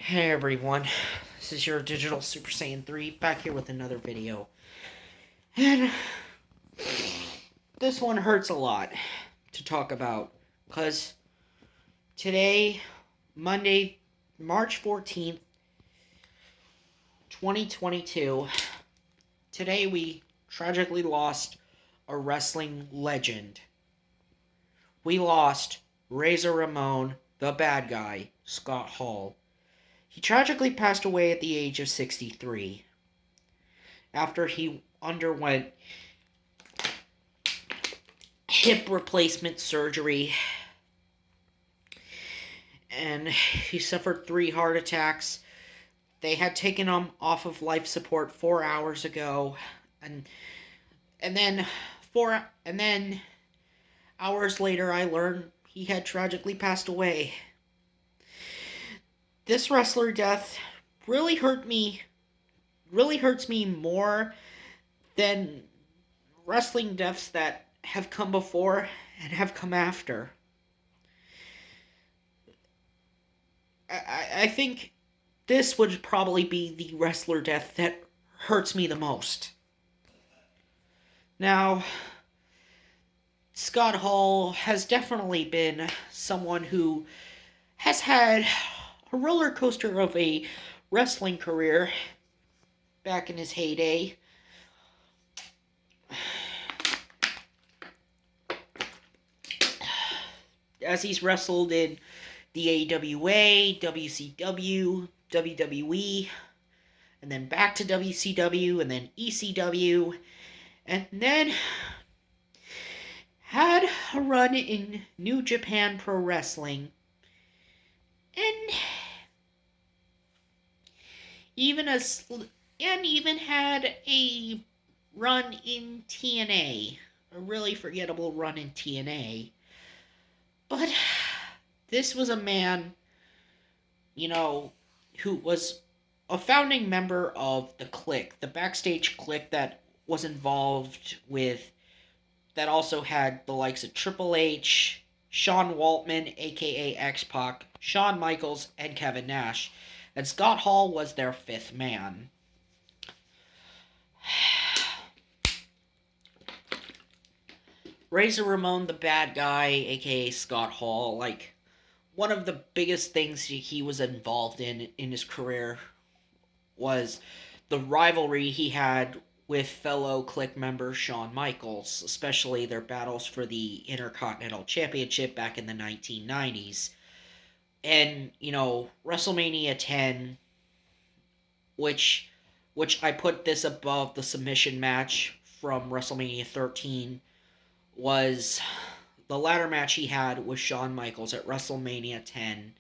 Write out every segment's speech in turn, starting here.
Hey everyone, this is your Digital Super Saiyan 3 back here with another video. And this one hurts a lot to talk about because today, Monday, March 14th, 2022, today we tragically lost a wrestling legend. We lost Razor Ramon, the bad guy, Scott Hall. He tragically passed away at the age of 63 after he underwent hip replacement surgery, and he suffered 3 heart attacks. They had taken him off of life support 4 hours ago, and then hours later I learned he had tragically passed away. This wrestler death really hurts me more than wrestling deaths that have come before and have come after. I think this would probably be the wrestler death that hurts me the most. Now, Scott Hall has definitely been someone who has had a roller coaster of a wrestling career back in his heyday. As he's wrestled in the AWA, WCW, WWE, and then back to WCW, and then ECW, and then had a run in New Japan Pro Wrestling, and even had a run in TNA, a really forgettable run in TNA. But this was a man, who was a founding member of the Clique, the backstage clique that was involved with, that also had the likes of Triple H, Sean Waltman, aka X-Pac, Shawn Michaels, and Kevin Nash. And Scott Hall was their 5th man. Razor Ramon, the bad guy, aka Scott Hall, one of the biggest things he was involved in his career was the rivalry he had with fellow Clique member Shawn Michaels, especially their battles for the Intercontinental Championship back in the 1990s. And, WrestleMania 10, which I put this above the submission match from WrestleMania 13, was the latter match he had with Shawn Michaels at WrestleMania 10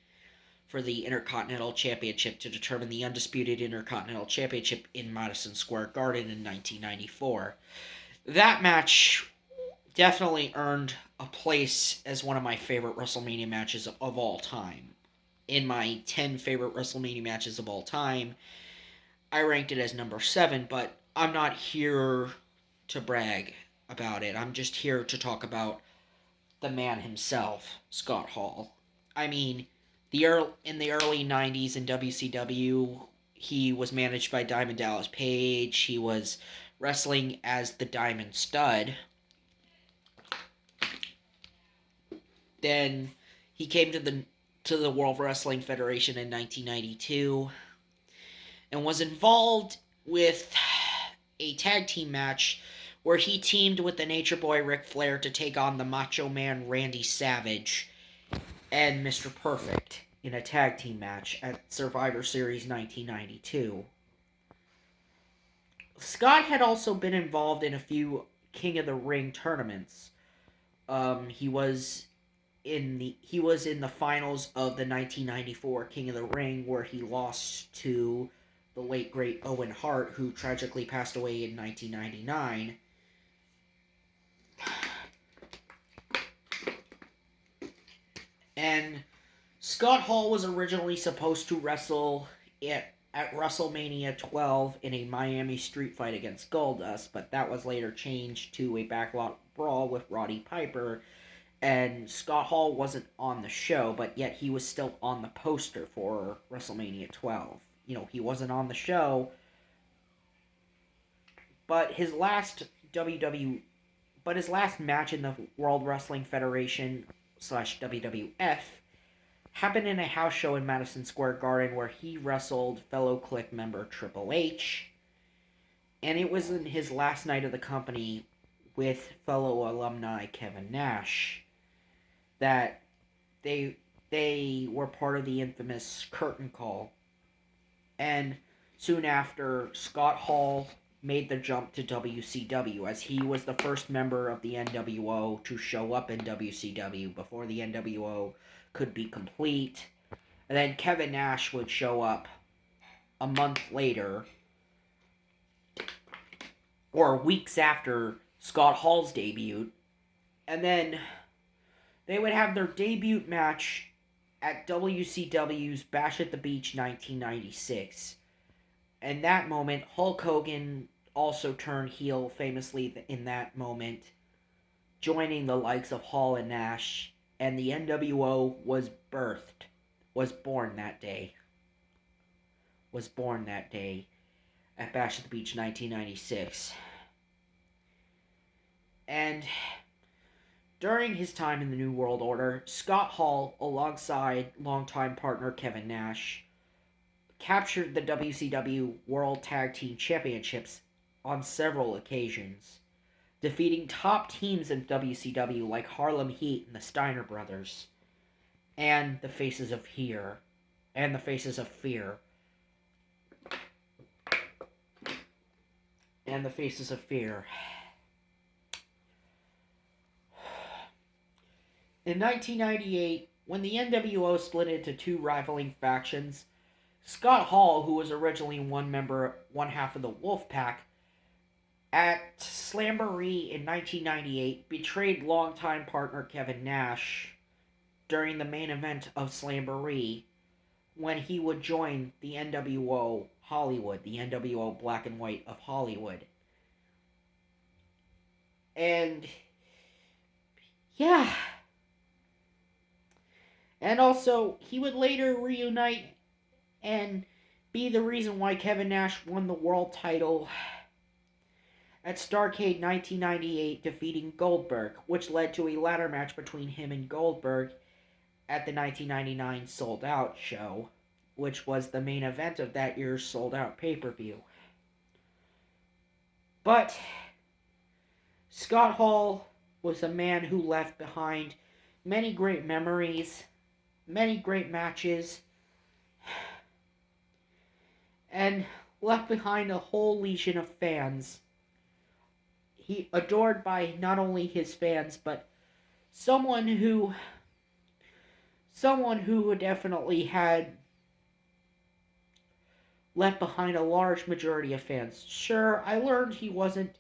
for the Intercontinental Championship to determine the undisputed Intercontinental Championship in Madison Square Garden in 1994. That match definitely earned a place as one of my favorite WrestleMania matches of all time. In my 10 favorite WrestleMania matches of all time, I ranked it as number 7, but I'm not here to brag about it. I'm just here to talk about the man himself, Scott Hall. I mean, in the early 90s in WCW, he was managed by Diamond Dallas Page. He was wrestling as the Diamond Stud. Then he came to the World Wrestling Federation in 1992 and was involved with a tag team match where he teamed with the Nature Boy Ric Flair to take on the Macho Man Randy Savage and Mr. Perfect in a tag team match at Survivor Series 1992. Scott had also been involved in a few King of the Ring tournaments. He was in the finals of the 1994 King of the Ring, where he lost to the late great Owen Hart, who tragically passed away in 1999. And Scott Hall was originally supposed to wrestle at WrestleMania 12 in a Miami street fight against Goldust, but that was later changed to a backlot brawl with Roddy Piper and Scott Hall wasn't on the show, but yet he was still on the poster for WrestleMania 12. He wasn't on the show, but his last WW but his last match in the World Wrestling Federation slash WWF happened in a house show in Madison Square Garden where he wrestled fellow Clique member Triple H, and it was in his last night of the company with fellow alumni Kevin Nash that they were part of the infamous curtain call. And soon after, Scott Hall made the jump to WCW as he was the first member of the NWO to show up in WCW before the NWO could be complete. And then Kevin Nash would show up a month later, or weeks after Scott Hall's debut, and then they would have their debut match at WCW's Bash at the Beach 1996. In that moment, Hulk Hogan also turned heel famously in that moment, joining the likes of Hall and Nash, and the NWO was born that day at Bash at the Beach 1996. And during his time in the New World Order, Scott Hall, alongside longtime partner Kevin Nash, captured the WCW World Tag Team Championships on several occasions, defeating top teams in WCW like Harlem Heat and the Steiner Brothers, and the Faces of Fear, In 1998, when the NWO split into two rivaling factions, Scott Hall, who was originally one half of the Wolfpack, at Slamboree in 1998 betrayed longtime partner Kevin Nash during the main event of Slamboree when he would join the NWO Hollywood, the NWO Black and White of Hollywood. And yeah. And also, he would later reunite and be the reason why Kevin Nash won the world title at Starrcade 1998, defeating Goldberg, which led to a ladder match between him and Goldberg at the 1999 Sold Out show, which was the main event of that year's Sold Out pay-per-view. But Scott Hall was a man who left behind many great memories, many great matches, and left behind a whole legion of fans. He adored by not only his fans, but someone who definitely had left behind a large majority of fans. Sure, I learned he wasn't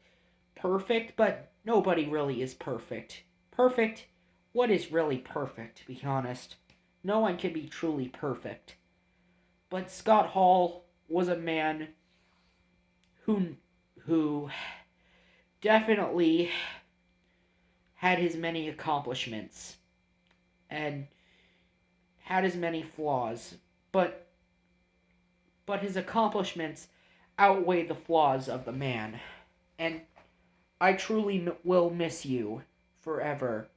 perfect, but nobody really is perfect. Perfect? What is really perfect, to be honest? No one can be truly perfect. But Scott Hall was a man who definitely had his many accomplishments and had his many flaws, but his accomplishments outweigh the flaws of the man. And I truly will miss you forever.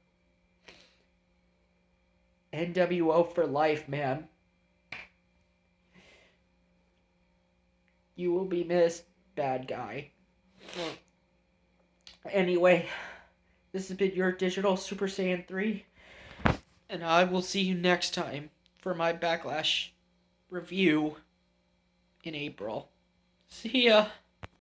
NWO for life, man. You will be missed, bad guy. Anyway, this has been your Digital Super Saiyan 3, and I will see you next time for my Backlash review in April. See ya!